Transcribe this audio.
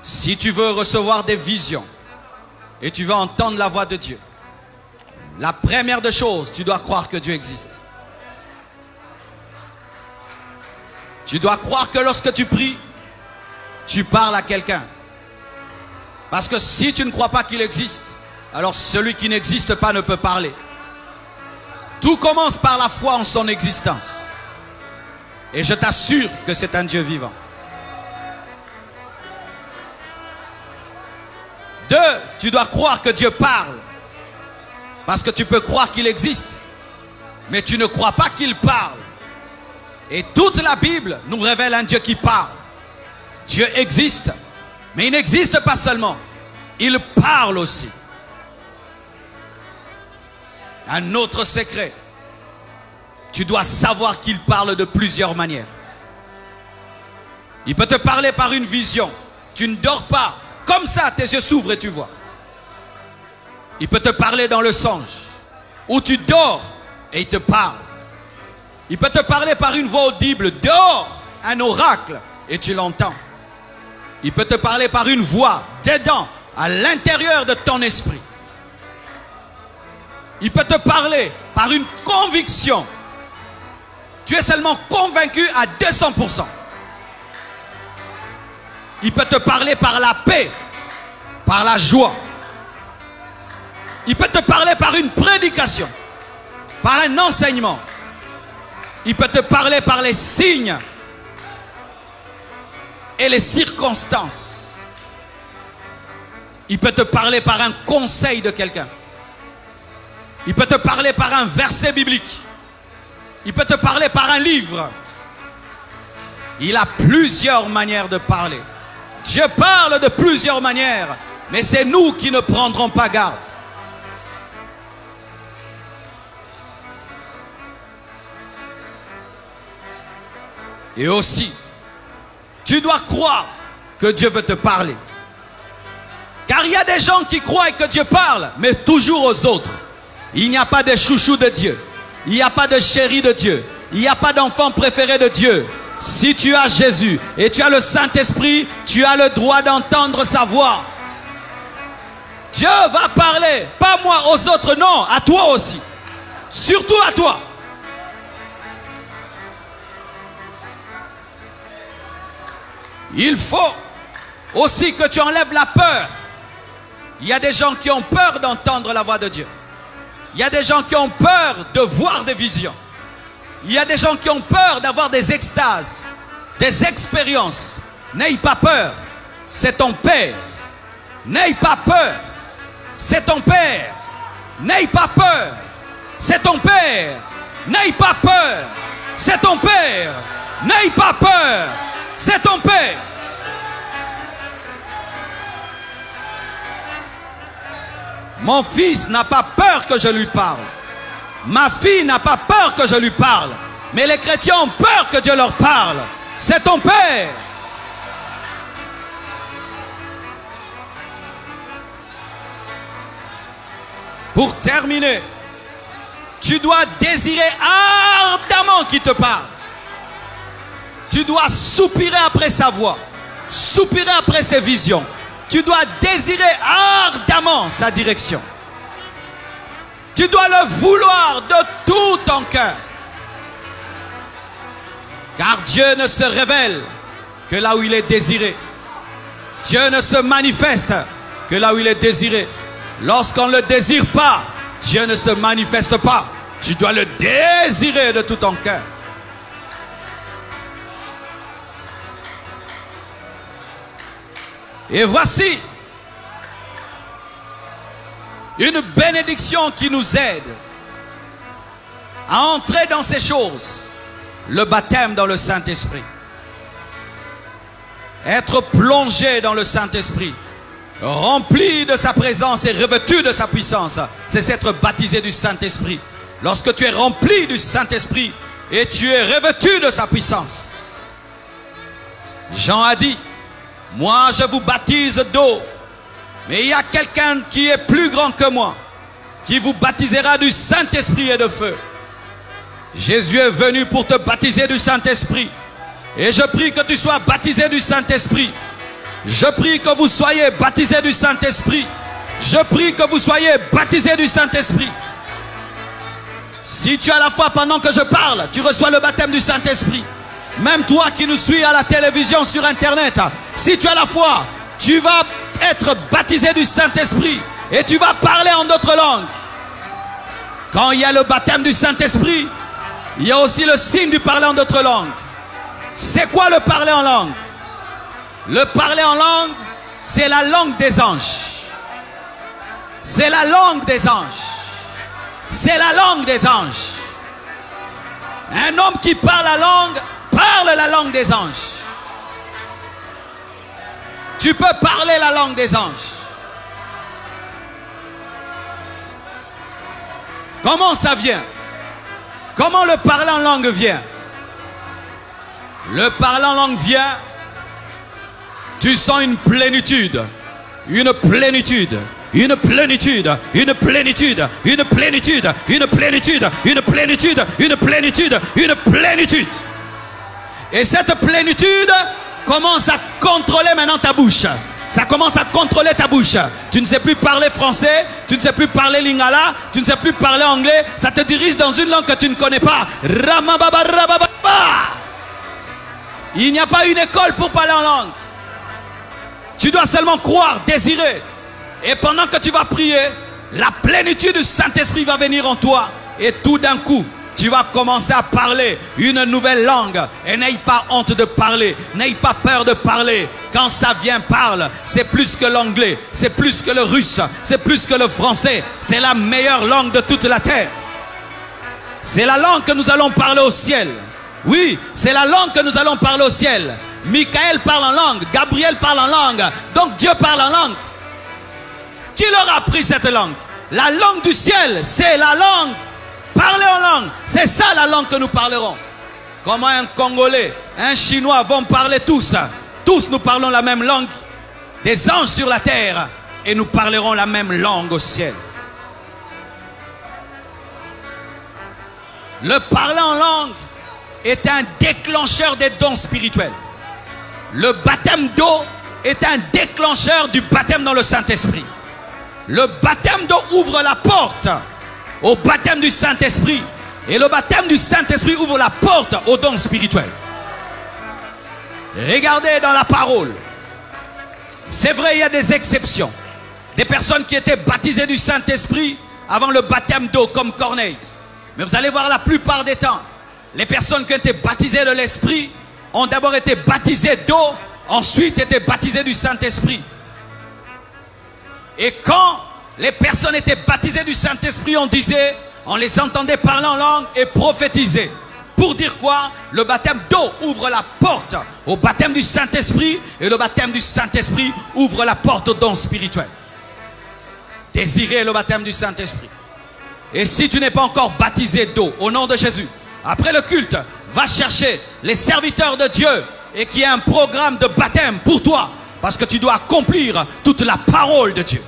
Si tu veux recevoir des visions et tu veux entendre la voix de Dieu, la première des choses, tu dois croire que Dieu existe. Tu dois croire que lorsque tu pries, tu parles à quelqu'un. Parce que si tu ne crois pas qu'il existe, alors celui qui n'existe pas ne peut parler. Tout commence par la foi en son existence. Et je t'assure que c'est un Dieu vivant. 2, tu dois croire que Dieu parle. Parce que tu peux croire qu'il existe, mais tu ne crois pas qu'il parle. Et toute la Bible nous révèle un Dieu qui parle. Dieu existe, mais il n'existe pas seulement. Il parle aussi. Un autre secret. Tu dois savoir qu'il parle de plusieurs manières. Il peut te parler par une vision. Tu ne dors pas. Comme ça, tes yeux s'ouvrent et tu vois. Il peut te parler dans le songe. Où tu dors et il te parle. Il peut te parler par une voix audible. Dehors, un oracle et tu l'entends. Il peut te parler par une voix dedans, à l'intérieur de ton esprit. Il peut te parler par une conviction. Tu es seulement convaincu à 200%. Il peut te parler par la paix, par la joie. Il peut te parler par une prédication, par un enseignement. Il peut te parler par les signes et les circonstances. Il peut te parler par un conseil de quelqu'un. Il peut te parler par un verset biblique. Il peut te parler par un livre. Il a plusieurs manières de parler. Dieu parle de plusieurs manières, mais c'est nous qui ne prendrons pas garde. Et aussi, tu dois croire que Dieu veut te parler. Car il y a des gens qui croient que Dieu parle, mais toujours aux autres. Il n'y a pas de chouchou de Dieu. Il n'y a pas de chéri de Dieu. Il n'y a pas d'enfant préféré de Dieu. Si tu as Jésus et tu as le Saint-Esprit, tu as le droit d'entendre sa voix. Dieu va parler, pas moi aux autres, non, à toi aussi. Surtout à toi. Il faut aussi que tu enlèves la peur. Il y a des gens qui ont peur d'entendre la voix de Dieu. Il y a des gens qui ont peur de voir des visions. Il y a des gens qui ont peur d'avoir des extases, des expériences. N'aie pas peur, c'est ton Père. N'aie pas peur, c'est ton Père. N'aie pas peur, c'est ton Père. N'aie pas peur, c'est ton Père. N'aie pas peur, c'est ton Père. Mon fils n'a pas peur que je lui parle. Ma fille n'a pas peur que je lui parle. Mais les chrétiens ont peur que Dieu leur parle. C'est ton Père. Pour terminer, tu dois désirer ardemment qu'il te parle. Tu dois soupirer après sa voix, soupirer après ses visions. Tu dois désirer ardemment sa direction. Tu dois le vouloir de tout ton cœur. Car Dieu ne se révèle que là où il est désiré. Dieu ne se manifeste que là où il est désiré. Lorsqu'on ne le désire pas, Dieu ne se manifeste pas. Tu dois le désirer de tout ton cœur. Et voici une bénédiction qui nous aide à entrer dans ces choses. Le baptême dans le Saint-Esprit. Être plongé dans le Saint-Esprit. Rempli de sa présence et revêtu de sa puissance. C'est être baptisé du Saint-Esprit. Lorsque tu es rempli du Saint-Esprit et tu es revêtu de sa puissance. Jean a dit: moi je vous baptise d'eau, mais il y a quelqu'un qui est plus grand que moi, qui vous baptisera du Saint-Esprit et de feu. Jésus est venu pour te baptiser du Saint-Esprit. Et je prie que tu sois baptisé du Saint-Esprit. Je prie que vous soyez baptisés du Saint-Esprit. Je prie que vous soyez baptisés du Saint-Esprit. Si tu as la foi pendant que je parle, tu reçois le baptême du Saint-Esprit. Même toi qui nous suis à la télévision, sur Internet, si tu as la foi, tu vas être baptisé du Saint-Esprit et tu vas parler en d'autres langues. Quand il y a le baptême du Saint-Esprit, il y a aussi le signe du parler en d'autres langues. C'est quoi le parler en langue? Le parler en langue, c'est la langue des anges. C'est la langue des anges. C'est la langue des anges. Un homme qui parle la langue des anges. Tu peux parler la langue des anges. Comment ça vient? Comment le parler en langue vient? Le parler en langue vient, tu sens une plénitude, une plénitude, une plénitude, une plénitude, une plénitude, une plénitude, une plénitude, une plénitude, une plénitude. Et cette plénitude commence à contrôler maintenant ta bouche. Ça commence à contrôler ta bouche. Tu ne sais plus parler français, tu ne sais plus parler lingala, tu ne sais plus parler anglais. Ça te dirige dans une langue que tu ne connais pas. Ramababa, rabababa. Il n'y a pas une école pour parler en langue. Tu dois seulement croire, désirer. Et pendant que tu vas prier, la plénitude du Saint-Esprit va venir en toi. Et tout d'un coup, tu vas commencer à parler une nouvelle langue. Et n'aie pas honte de parler. N'aie pas peur de parler. Quand ça vient, parle. C'est plus que l'anglais. C'est plus que le russe. C'est plus que le français. C'est la meilleure langue de toute la terre. C'est la langue que nous allons parler au ciel. Oui, c'est la langue que nous allons parler au ciel. Michael parle en langue. Gabriel parle en langue. Donc Dieu parle en langue. Qui leur a appris cette langue? La langue du ciel, c'est la langue. Parler en langue, c'est ça la langue que nous parlerons. Comment un Congolais, un Chinois vont parler tous. Tous nous parlons la même langue. Des anges sur la terre. Et nous parlerons la même langue au ciel. Le parler en langue est un déclencheur des dons spirituels. Le baptême d'eau est un déclencheur du baptême dans le Saint-Esprit. Le baptême d'eau ouvre la porte au baptême du Saint-Esprit. Et le baptême du Saint-Esprit ouvre la porte aux dons spirituels. Regardez dans la parole. C'est vrai, il y a des exceptions. Des personnes qui étaient baptisées du Saint-Esprit avant le baptême d'eau, comme Corneille. Mais vous allez voir, la plupart des temps, les personnes qui ont été baptisées de l'Esprit ont d'abord été baptisées d'eau, ensuite été baptisées du Saint-Esprit. Et quand les personnes étaient baptisées du Saint-Esprit, on les entendait parler en langue et prophétiser. Pour dire quoi? Le baptême d'eau ouvre la porte au baptême du Saint-Esprit et le baptême du Saint-Esprit ouvre la porte aux dons spirituels. Désirez le baptême du Saint-Esprit. Et si tu n'es pas encore baptisé d'eau, au nom de Jésus, après le culte, va chercher les serviteurs de Dieu et qu'il y ait un programme de baptême pour toi. Parce que tu dois accomplir toute la parole de Dieu.